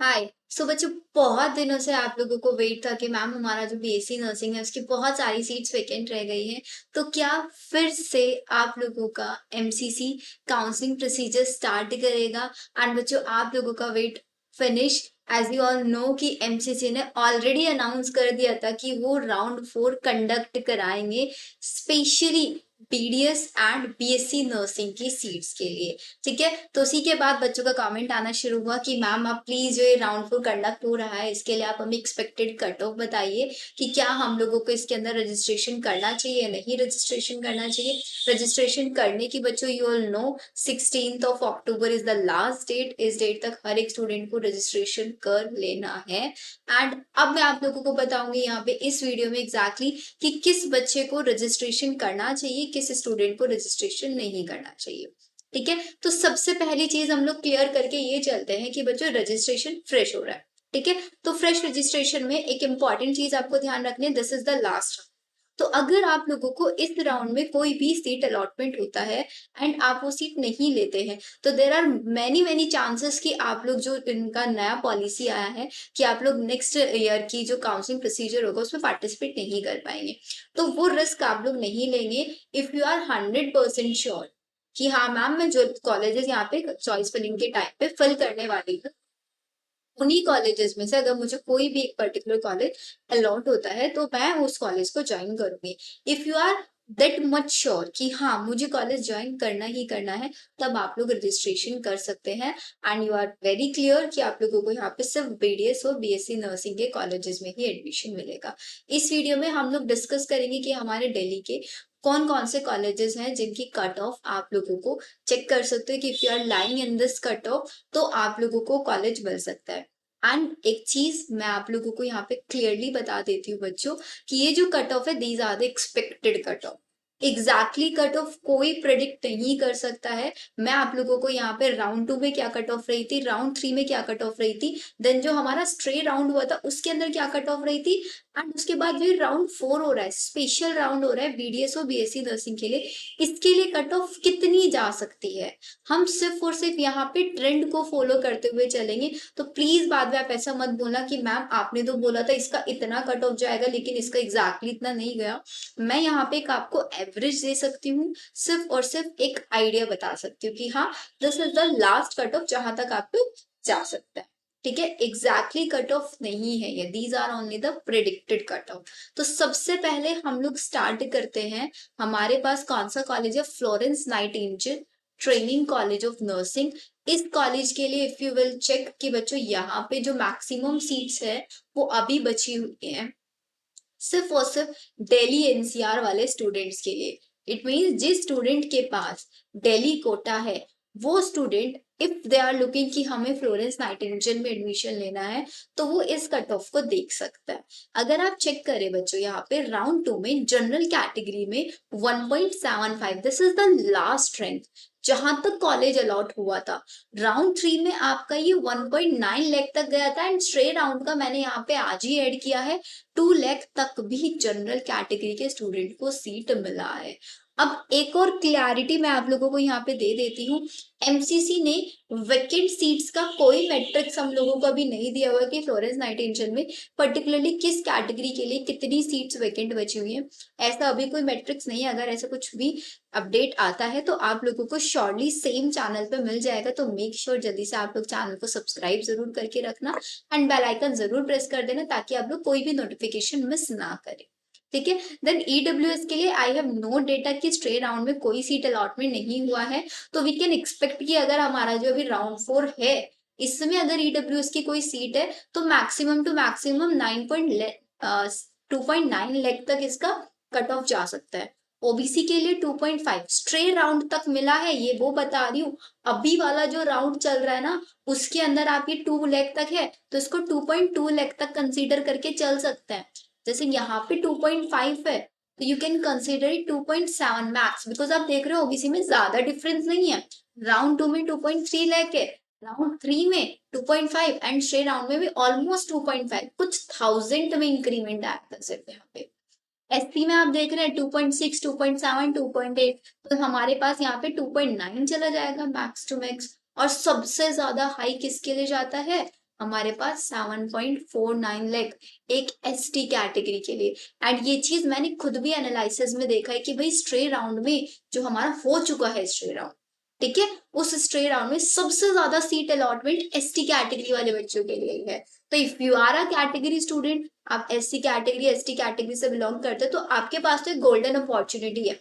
हाय। सो बच्चों, बहुत दिनों से आप लोगों को वेट था कि मैम हमारा जो बीएससी नर्सिंग है उसकी बहुत सारी सीट्स वेकेंट रह गई हैं। तो क्या फिर से आप लोगों का एमसीसी काउंसलिंग प्रोसीजर स्टार्ट करेगा? एंड बच्चों, आप लोगों का wait finish. As you all know कि एमसीसी ने ऑलरेडी अनाउंस कर दिया था कि वो राउंड 4 कंडक्ट कराएंगे specially BDS and BSc nursing की सीट्स के लिए। ठीक है, तो उसी के बाद बच्चों का कमेंट आना शुरू हुआ कि मैम आप प्लीज जो ये राउंड 4 कंडक्ट हो रहा है इसके लिए आप हमें एक्सपेक्टेड कट ऑफ बताइए कि क्या हम लोगों को इसके अंदर रजिस्ट्रेशन करना चाहिए या नहीं रजिस्ट्रेशन करना चाहिए। रजिस्ट्रेशन करने की बच्चों you all know 16 October is the last date. इस डेट तक हर एक स्टूडेंट को रजिस्ट्रेशन कर लेना है। एंड अब मैं आप लोगों को बताऊंगी यहाँ पे इस वीडियो में एग्जैक्टली कि किस बच्चे को रजिस्ट्रेशन करना चाहिए, किस स्टूडेंट को रजिस्ट्रेशन नहीं करना चाहिए। ठीक है, तो सबसे पहली चीज हम लोग क्लियर करके ये चलते हैं कि बच्चों रजिस्ट्रेशन फ्रेश हो रहा है। ठीक है, तो फ्रेश रजिस्ट्रेशन में एक इंपॉर्टेंट चीज आपको ध्यान रखनी है, दिस इज द लास्ट। तो अगर आप लोगों को इस राउंड में कोई भी सीट अलॉटमेंट होता है एंड आप वो सीट नहीं लेते हैं, तो there are many many chances कि आप लोग जो इनका नया पॉलिसी आया है कि आप लोग नेक्स्ट ईयर की जो काउंसलिंग प्रोसीजर होगा उसमें पार्टिसिपेट नहीं कर पाएंगे। तो वो रिस्क आप लोग नहीं लेंगे इफ यू आर 100% श्योर कि हाँ मैम, मैं जो कॉलेजेस यहाँ पे चॉइस फिलिंग के टाइम पे फिल करने वाली हूँ उन्हीं कॉलेजेस में से अगर मुझे कोई भी एक पर्टिकुलर कॉलेज अलॉट होता है तो मैं उस कॉलेज को ज्वाइन करूंगी। If you are that much sure कि हाँ मुझे कॉलेज ज्वाइन करना ही करना है, तब आप लोग रजिस्ट्रेशन कर सकते हैं। And you are very clear कि आप लोगों को यहाँ पे सिर्फ बीडीएस और बीएससी नर्सिंग के कॉलेजेस में ही एडमिशन मिलेगा। इस वीडियो में हम लोग डिस्कस करेंगे कि हमारे दिल्ली के कौन कौन से कॉलेजेस हैं जिनकी कट ऑफ आप लोगों को चेक कर सकते हो कि if you are lying in this cut off तो आप लोगों को कॉलेज मिल सकता है। एंड एक चीज मैं आप लोगों को यहाँ पे क्लियरली बता देती हूँ बच्चों कि ये जो कट ऑफ है these are the expected cut off. Exactly cut off कोई प्रेडिक्ट नहीं कर सकता है। मैं आप लोगों को यहाँ पे राउंड 2 में क्या कट ऑफ रही थी, राउंड 3 में क्या कट ऑफ रही थी, देन जो हमारा स्ट्रे राउंड हुआ था उसके अंदर क्या कट ऑफ रही थी, एंड उसके बाद जो राउंड 4 हो रहा है, स्पेशल राउंड हो रहा है बीडीएस और बीएससी नर्सिंग के लिए, इसके लिए कट ऑफ कितनी जा सकती है। हम सिर्फ और सिर्फ यहाँ पे ट्रेंड को फॉलो करते हुए चलेंगे। तो प्लीज बाद में आप ऐसा मत बोलना कि मैम आपने तो बोला था इसका इतना कट ऑफ जाएगा लेकिन इसका एग्जैक्टली इतना नहीं गया। मैं यहाँ पे एक आपको एवरेज दे सकती हूँ, सिर्फ और सिर्फ एक आइडिया बता सकती हूँ कि हाँ this is the last cut off जहां तक आप लोग जा सकते हैं। ठीक है, एग्जैक्टली कट ऑफ नहीं है ये, these are only the predicted cut off. तो सबसे पहले हम लोग स्टार्ट करते हैं। हमारे पास कौन सा कॉलेज है, Florence Nightingale training college of nursing. इस कॉलेज के लिए इफ यू विल चेक कि बच्चों यहाँ पे जो मैक्सिमम सीट्स है वो अभी बची हुई है सिर्फ और सिर्फ दिल्ली एनसीआर वाले स्टूडेंट्स के लिए। इट मीन्स जिस स्टूडेंट के पास दिल्ली कोटा है वो student if they are looking कि हमें फ्लोरेंस नाइटिंगेल में एडमिशन लेना है तो वो इस कट ऑफ को देख सकता है। अगर आप चेक करें बच्चों यहाँ पे राउंड 2 में जनरल कैटेगरी में 1.75, this is the last rank जहां तक कॉलेज अलॉट हुआ था। राउंड 3 में आपका ये 1.9 लाख तक गया था एंड स्ट्रे राउंड का मैंने यहाँ पे आज ही ऐड किया है, 2 लाख तक भी जनरल कैटेगरी के स्टूडेंट को सीट मिला है। अब एक और क्लैरिटी मैं आप लोगों को यहाँ पे दे देती हूँ। एमसीसी ने वेकेंट सीट्स का कोई मैट्रिक्स हम लोगों को अभी नहीं दिया हुआ कि फ्लोरेंस नाइटिंगेल में पर्टिकुलरली किस कैटेगरी के लिए कितनी सीट्स वेकेंट बची हुई हैं। ऐसा अभी कोई मैट्रिक्स नहीं है। अगर ऐसा कुछ भी अपडेट आता है तो आप लोगों को श्योरली सेम चैनल पे मिल जाएगा। तो मेक श्योर जल्दी से आप लोग चैनल को सब्सक्राइब जरूर करके रखना एंड बेल आइकन जरूर प्रेस कर देना ताकि आप लोग कोई भी नोटिफिकेशन मिस ना करें। ठीक है, देन ईडब्ल्यूएस के लिए आई हैव नो डेटा कि स्ट्रे राउंड में कोई सीट अलॉटमेंट नहीं हुआ है। तो वी कैन एक्सपेक्ट कि अगर हमारा जो अभी राउंड 4 है इसमें अगर ईडब्ल्यूएस की कोई सीट है तो मैक्सिमम टू मैक्सिमम 2.9 लाख तक इसका कट ऑफ जा सकता है। ओबीसी के लिए 2.5 स्ट्रे राउंड तक मिला है, ये वो बता रही हूँ। अभी वाला जो राउंड चल रहा है ना उसके अंदर आपकी 2 लाख तक है तो इसको 2.2 लाख तक कंसीडर करके चल सकते हैं। जैसे यहाँ पे 2.5 है तो you can consider it 2.7 max, because आप देख रहे हो ओबीसी में ज्यादा डिफरेंस नहीं है। राउंड 2 में 2.3 लाख है, राउंड 3 में 2.5 एंड स्ट्रे राउंड में भी ऑलमोस्ट 2.5, कुछ थाउजेंड में इंक्रीमेंट आया था सिर्फ यहाँ पे। एससी में आप देख रहे हैं 2.6, 2.7, 2.8, तो हमारे पास यहाँ पे 2.9 चला जाएगा मैक्स टू मैक्स। और सबसे ज्यादा हाई किसके लिए जाता है, हमारे पास 7.49 लाख एक एसटी कैटेगरी के लिए। एंड ये चीज मैंने खुद भी एनालिसिस में देखा है कि भाई स्ट्रे राउंड में जो हमारा हो चुका है स्ट्रे राउंड, ठीक है, उस स्ट्रे राउंड में सबसे ज्यादा सीट अलॉटमेंट एसटी कैटेगरी वाले बच्चों के लिए है। तो if you are a category student, आप एससी कैटेगरी एसटी कैटेगरी से बिलोंग करते हो, तो आपके पास तो एक गोल्डन अपॉर्चुनिटी है।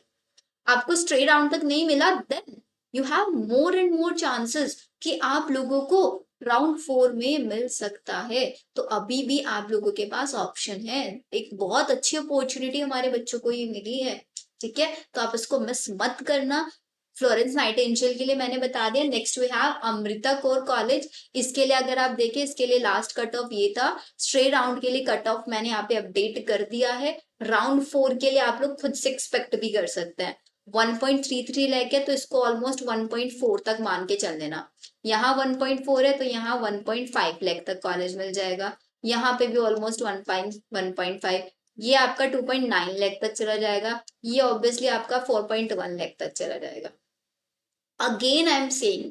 आपको स्ट्रे राउंड तक नहीं मिला, then you have more and more chances कि आप लोगों को राउंड 4 में मिल सकता है। तो अभी भी आप लोगों के पास ऑप्शन है, एक बहुत अच्छी अपॉर्चुनिटी हमारे बच्चों को ये मिली है, ठीक है, तो आप इसको मिस मत करना। फ्लोरेंस नाइटिंगेल के लिए मैंने बता दिया। Next we have Amrita Kaur college. इसके लिए अगर आप देखें, इसके लिए लास्ट कट ऑफ ये था। स्ट्रे राउंड के लिए कट ऑफ मैंने यहाँ पे अपडेट कर दिया है। राउंड 4 के लिए आप लोग खुद से एक्सपेक्ट भी कर सकते हैं। 1.33 लाख है, तो इसको ऑलमोस्ट 1.4 तक मान के चल लेना। यहाँ 1.4 है, तो यहाँ 1.5 लाख तक कॉलेज मिल जाएगा। यहाँ पे भी ऑलमोस्ट 1.5, ये आपका 2.9 लाख तक चला जाएगा। ये ऑब्वियसली आपका 4.1 लाख तक चला जाएगा। Again, I'm saying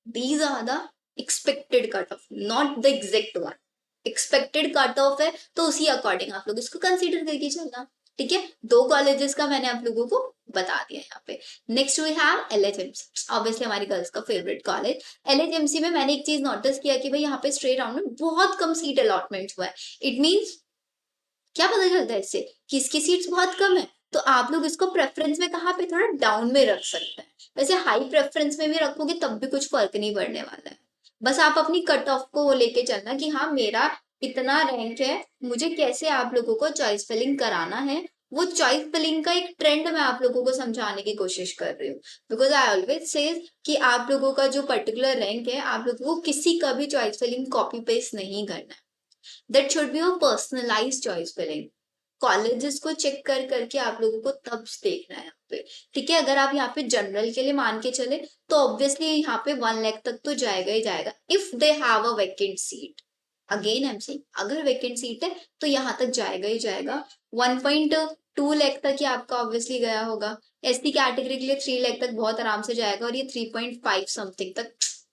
these are the expected cutoff, not the exact one. Expected cut off है, तो उसी अकॉर्डिंग आप लोग इसको कंसीडर करके चलना, ठीक है। दो कॉलेजेस का मैंने आप लोगों को बता दिया यहाँ पे। Next we have LHMC, obviously हमारी गर्ल्स का फेवरेट कॉलेज। एलएचएमसी में मैंने एक चीज नोटिस किया कि भाई यहाँ पे स्ट्रेट राउंड में बहुत कम सीट अलॉटमेंट हुआ है। इट मीन्स क्या पता चलता है इससे, किसकी सीट्स बहुत कम है, तो आप लोग इसको प्रेफरेंस में कहाँ पे थोड़ा डाउन में रख सकते हैं। वैसे हाई प्रेफरेंस में भी रखोगे तब भी कुछ फर्क नहीं पड़ने वाला है। बस आप अपनी कट ऑफ को लेके चलना कि हाँ मेरा इतना रैंक है, मुझे कैसे आप लोगों को चॉइस फिलिंग कराना है। वो चॉइस फिलिंग का एक ट्रेंड मैं आप लोगों को समझाने की कोशिश कर रही हूँ। बिकॉज आई ऑलवेज से कि आप लोगों का जो पर्टिकुलर रैंक है, आप लोगों को किसी का भी चॉइस फिलिंग कॉपी पेस्ट नहीं करना है। That should be your personalize choice filling. Colleges को चेक कर करके आप लोगों को तब देखना है यहाँ पे, ठीक है। अगर आप यहाँ पे जनरल के लिए मान के चले, तो ऑब्वियसली यहाँ पे 1 लाख तक तो जाएगा ही जाएगा if they have a vacant seat. Again I am saying, अगर वैकेंट सीट है तो यहाँ तक जाएगा ही जाएगा। 1.2 लाख तक ही आपका ऑब्वियसली गया होगा। एसटी कैटेगरी के लिए 3 लाख तक बहुत आराम से जाएगा, और ये 3.5 समथिंग तक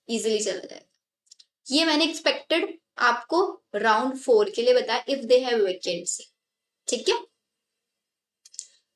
इजिली चला जाएगा। ये मैंने एक्सपेक्टेड आपको राउंड 4 के लिए बताया इफ दे हैव वैकेंसी, ठीक है।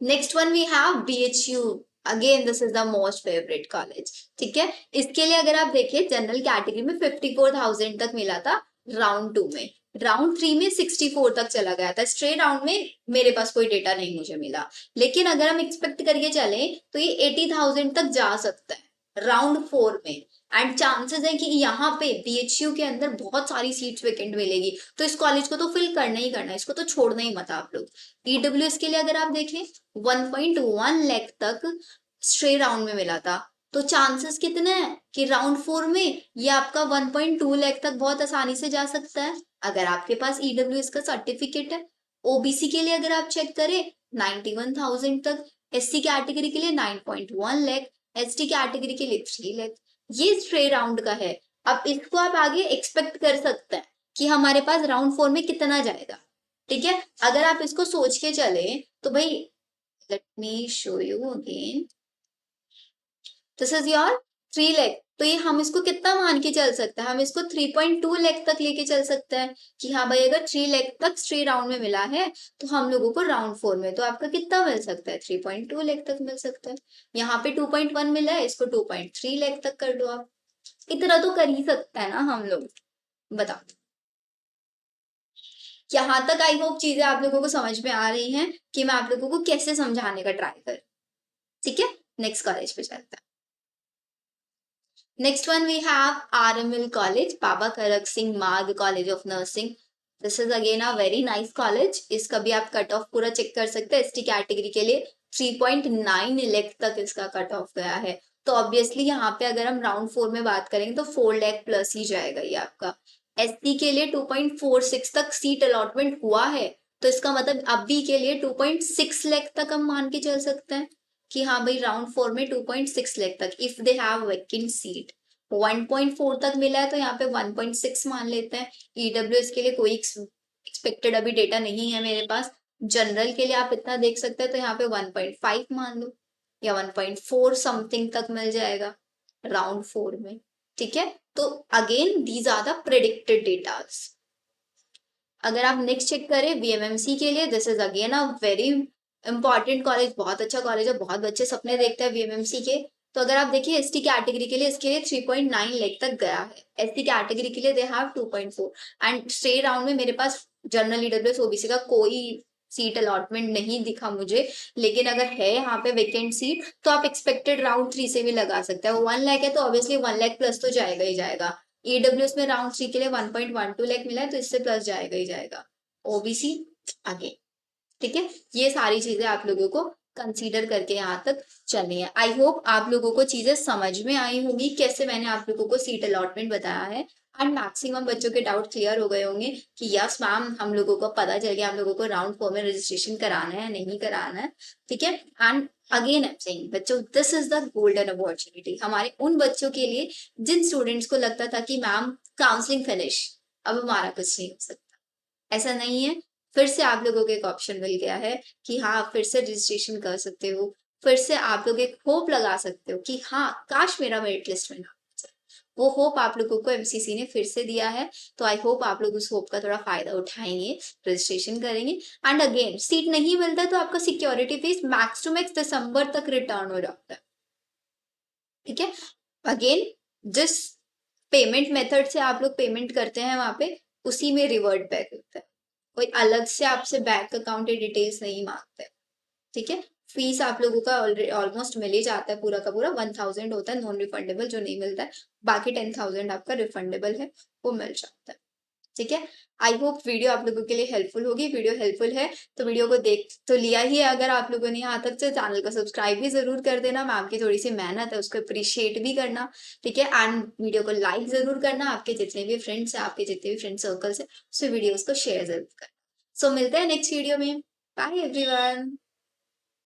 Next one we have BHU. Again this is the most favourite college, ठीक है। इसके लिए अगर आप देखिए, जनरल कैटेगरी में 54,000 तक मिला था राउंड 2 में। राउंड 3 में 64 तक चला गया था। स्ट्रेट राउंड में मेरे पास कोई डेटा नहीं मुझे मिला, लेकिन अगर हम एक्सपेक्ट करके चले तो ये 80,000 तक जा सकता है राउंड 4 में। एंड चांसेस है कि यहाँ पे बीएचयू के अंदर बहुत सारी सीट्स वेकेंट मिलेगी, तो इस कॉलेज को तो फिल करना ही करना है, इसको तो छोड़ना ही मत आप लोग। ईडब्ल्यूएस के लिए अगर आप देखें, 1.1 लाख तक स्ट्रे राउंड में मिला था, तो चांसेस कितने हैं कि राउंड 4 में ये आपका 1.2 लाख तक बहुत आसानी से जा सकता है, अगर आपके पास ईडब्ल्यूएस का सर्टिफिकेट है। ओबीसी के लिए अगर आप चेक करें, 91,000 तक। एससी कैटेगरी के लिए 9.1 लाख। एसटी कैटेगरी के लिए 3 लाख। ये स्ट्रे राउंड का है। अब इसको आप आगे एक्सपेक्ट कर सकते हैं कि हमारे पास राउंड 4 में कितना जाएगा, ठीक है। अगर आप इसको सोच के चले तो भाई, let me show you again, this is your 3 lakh. तो ये हम इसको कितना मान के चल सकते हैं, हम इसको 3.2 लाख तक लेके चल सकते हैं कि हाँ भाई अगर 3 लाख तक स्ट्रे राउंड में मिला है, तो हम लोगों को राउंड 4 में तो आपका कितना मिल सकता है, 3.2 लाख तक मिल सकता है। यहाँ पे 2.1 मिला है, इसको 2.3 लाख तक कर दो आप। इतना तो कर ही सकता है ना हम लोग, बताओ। यहाँ तक आई होप चीजें आप लोगों को समझ में आ रही हैं कि मैं आप लोगों को कैसे समझाने का ट्राई कर, ठीक है। नेक्स्ट कॉलेज पे चलते हैं। Next one we have RML College, Baba Karak Singh Marg College of Nursing. This is again a very nice college. इसका भी आप कट ऑफ पूरा चेक कर सकते हैं। एसटी कैटेगरी के लिए 3.9 लाख तक इसका कट ऑफ गया है। तो ऑब्वियसली यहाँ पे अगर हम राउंड 4 में बात करेंगे तो 4 लाख प्लस ही जाएगा ये आपका। एसटी के लिए 2.46 तक सीट अलॉटमेंट हुआ है, तो इसका मतलब अभी के लिए 2.6 लाख तक हम मान के चल सकते हैं कि हाँ भाई राउंड 4 में 2.6 लाख तक if they have vacant seat. 1.4 तक मिला है, तो यहाँ पे 1.6 मान लेते हैं। ईडब्ल्यूएस के लिए कोई एक्सपेक्टेड अभी डेटा नहीं है मेरे पास। जनरल के लिए आप इतना देख सकते हैं, तो यहाँ पे 1.5 मान लो, या 1.4 समथिंग तक मिल जाएगा राउंड 4 में। ठीक है, तो again these are the predicted datas. अगर आप नेक्स्ट चेक करें वीएमएमसी के लिए, this is again a very important college, बहुत अच्छा कॉलेज है, बहुत बच्चे सपने देखते हैं वीएमएमसी के। तो अगर आप देखिए एसटी कैटेगरी के लिए, इसके लिए 3.9 लाख तक गया है। एसटी कैटेगरी के लिए they have 2.4। And state round में मेरे पास जनरल ईडब्ल्यूएस ओबीसी का कोई सीट अलॉटमेंट नहीं दिखा मुझे, लेकिन अगर है यहाँ पे वेकेंट सीट तो आप एक्सपेक्टेड राउंड 3 से भी लगा सकते हैं। 1 लाख है तो ऑब्वियसली 1 लाख प्लस तो जाएगा ही जाएगा। ईडब्ल्यूएस में राउंड 3 के लिए 1.12 लाख मिला है, तो इससे प्लस जाएगा ही जाएगा। ओबीसी आगे, ठीक है। ये सारी चीजें आप लोगों को कंसीडर करके यहाँ तक चलनी है। आई होप आप लोगों को चीजें समझ में आई होंगी, कैसे मैंने आप लोगों को सीट अलॉटमेंट बताया है। एंड मैक्सिमम बच्चों के डाउट क्लियर हो गए होंगे कि यस मैम, हम लोगों को पता चल गया हम लोगों को राउंड 4 में रजिस्ट्रेशन कराना है नहीं कराना है, ठीक है। And again I am saying बच्चों, this is the golden opportunity हमारे उन बच्चों के लिए जिन स्टूडेंट्स को लगता था कि मैम काउंसलिंग फिनिश, अब हमारा कुछ नहीं हो सकता। ऐसा नहीं है, फिर से आप लोगों को एक ऑप्शन मिल गया है कि हाँ आप फिर से रजिस्ट्रेशन कर सकते हो। फिर से आप लोग एक होप लगा सकते हो कि हाँ काश मेरा मेरिट लिस्ट में ना आ जाए। वो होप आप लोगों को एमसीसी ने फिर से दिया है, तो आई होप आप लोग उस होप का थोड़ा फायदा उठाएंगे, रजिस्ट्रेशन करेंगे। एंड अगेन सीट नहीं मिलता है तो आपका security fees max to max दिसंबर तक रिटर्न हो जाता है, ठीक है। अगेन जिस पेमेंट मेथड से आप लोग पेमेंट करते हैं वहां पे, उसी में रिवर्ट बैक होता है। कोई अलग से आपसे बैंक अकाउंट डिटेल्स नहीं मांगते, ठीक है। फीस आप लोगों का ऑलमोस्ट मिल ही जाता है, पूरा का पूरा 1000 होता है नॉन रिफंडेबल जो नहीं मिलता है, बाकी 10,000 आपका रिफंडेबल है, वो मिल जाता है, ठीक है। आई होप वीडियो आप लोगों के लिए हेल्पफुल होगी। वीडियो हेल्पफुल है तो वीडियो को देख तो लिया ही है, अगर आप लोगों ने यहाँ तक, तो चैनल को सब्सक्राइब भी जरूर कर देना। मैम की थोड़ी सी मेहनत है उसको अप्रिशिएट भी करना, ठीक है। एंड वीडियो को लाइक जरूर करना, आपके जितने भी फ्रेंड्स है, आपके जितने भी फ्रेंड सर्कल्स है, उससे वीडियोस को शेयर जरूर करना। सो मिलते हैं नेक्स्ट वीडियो में। Bye everyone.